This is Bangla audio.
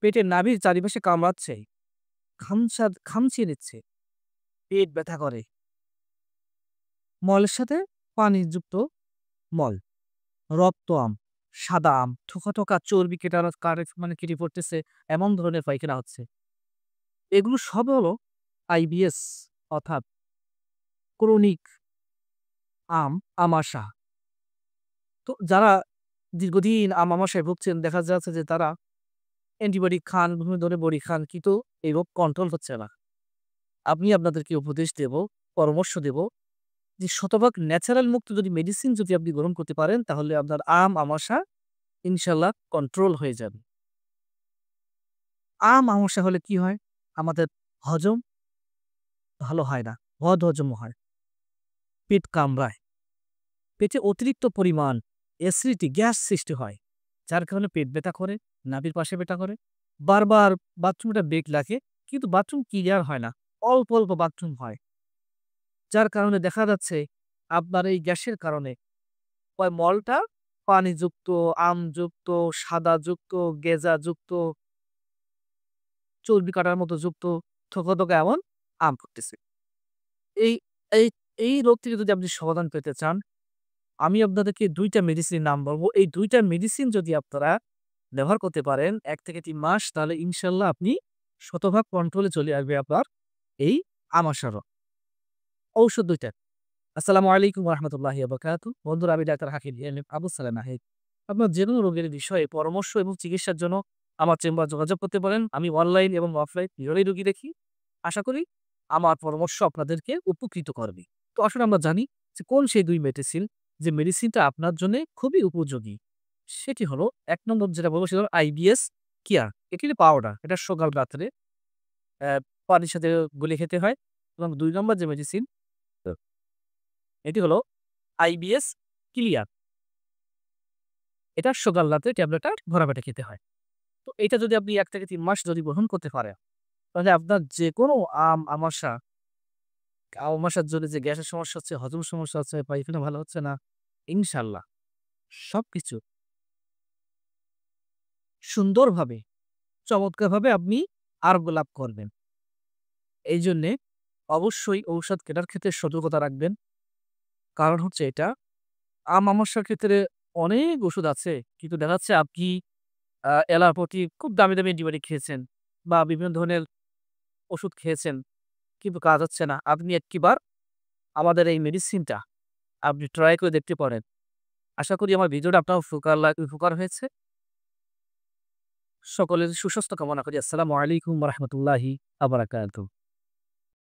পেটের নাভির চারিপাশে কামড়াচ্ছে, খামচিয়ে নিচ্ছে, পেট ব্যথা করে, মলের সাথে পানিযুক্ত মল, রক্ত আম, সাদা আম, থোকা, থোকা চর্বি মানে কেটে পড়তেছে, এমন ধরনের পায়খানা হচ্ছে। এগুলো সব হলো আইবিএস অর্থাৎ ক্রনিক আমাশা। তো যারা দীর্ঘদিন আমাশায় ভুগছেন দেখা যাচ্ছে যে তারা অ্যান্টিবায়োটিক খান, বিভিন্ন ধরনের বড়ি খান কিন্তু এই রোগ কন্ট্রোল হচ্ছে না। আমি আপনাদেরকে উপদেশ দেব, পরামর্শ দেব যে শতভাগ ন্যাচারাল মুক্ত যদি মেডিসিন যদি আপনি গ্রহণ করতে পারেন তাহলে আপনার আমাশা ইনশাআল্লাহ কন্ট্রোল হয়ে যাবে। আমাশা হলে কি হয়? আমাদের হজম ভালো হয় না, বদহজম হয়, পেট কামড়ায়, পেটে অতিরিক্ত পরিমাণ অ্যাসিডিটি, গ্যাস সৃষ্টি হয়। যার কারণে পেট ব্যথা করে, নাভির পাশে ব্যথা করে। বারবার বাথরুমটা বেগ লাগে কিন্তু বাথরুম ক্লিয়ার হয় না। অল্প, অল্প বাথরুম হয়। যার কারণে দেখা যাচ্ছে আপনার এই গ্যাসের কারণে মলটা পানিযুক্ত, আমযুক্ত, সাদাযুক্ত, গেজাযুক্ত, চর্বি কাটার মতো যুক্ত, থোকা, থোকা এমন আম পড়তেছে। এই এই এই রোগ থেকে যদি আপনি সমাধান পেতে চান, আমি আপনাদেরকে ২ টা মেডিসিনের নাম বলব। এই ২ টা মেডিসিন যদি আপনারা ব্যবহার করতে পারেন ১ থেকে ৩ মাস তাহলে ইনশাআল্লাহ আপনি শতভাগ কন্ট্রোলে চলে আসবে আপনার এই আমাশয় রোগ। ঔষধ ২ টা। আসসালামু আলাইকুম ওয়া রাহমাতুল্লাহি ওয়া বারাকাতুহু। বন্ধুরা আমি ডাক্তার হাকিম আবু সালেম নাহিদ। আপনার যেকোনো রোগের বিষয়ে পরামর্শ এবং চিকিৎসার জন্য আমার চেম্বার যোগাযোগ করতে পারেন। আমি অনলাইন এবং অফলাইন দুটোই রোগী দেখি। আশা করি আমার পরামর্শ আপনাদেরকে উপকৃত করবে। তো আসলে আমরা জানি যে কোন সেই ২ মেডিসিন যে মেডিসিনটা আপনার জন্যে খুবই উপযোগী। সেটি হলো ১ নম্বর যেটা বলব সেটা হলো আইবিএস কেয়ার। এটি পাউডার। এটা সকাল রাত্রে অ্যা পানির সাথে গুলে খেতে হয় এবং ২ নম্বর যে মেডিসিন এটি হলো আইবিএস ক্লিয়ার। এটা সকাল রাতে ট্যাবলেটটা ভরা পেটে খেতে হয়। তো এইটা যদি আপনি ১ থেকে ৩ মাস যদি গ্রহণ করতে পারেন, তাহলে আপনার যেকোনো আমাশার জন্য যে গ্যাসের সমস্যা হচ্ছে, হজম সমস্যা হচ্ছে, পায়খানা ভালো হচ্ছে না, ইনশাআল্লাহ সবকিছু সুন্দরভাবে, চমৎকারভাবে আপনি আরোগ্য লাভ করবেন। এইজন্যে অবশ্যই ঔষধ কেনার ক্ষেত্রে সতর্কতা রাখবেন। কারণ হচ্ছে এটা, আমাশার ক্ষেত্রে অনেক ওষুধ আছে। কিন্তু দেখা যাচ্ছে আপনি অ্যালোপ্যাথি খুব দামি, দামি অ্যান্টিবায়োটিক খেয়েছেন বা বিভিন্ন ধরনের ওষুধ খেয়েছেন কিন্তু কাজ হচ্ছে না। আপনি একটিবার আমাদের এই মেডিসিনটা আপনি ট্রাই করে দেখতে পারেন। আশা করি আমার ভিডিওটা আপনার উপকার হয়েছে। সকলের সুস্বাস্থ্য কামনা করি। আসসালামু আলাইকুম ওয়া রাহমাতুল্লাহি ওয়া বারাকাতুহু।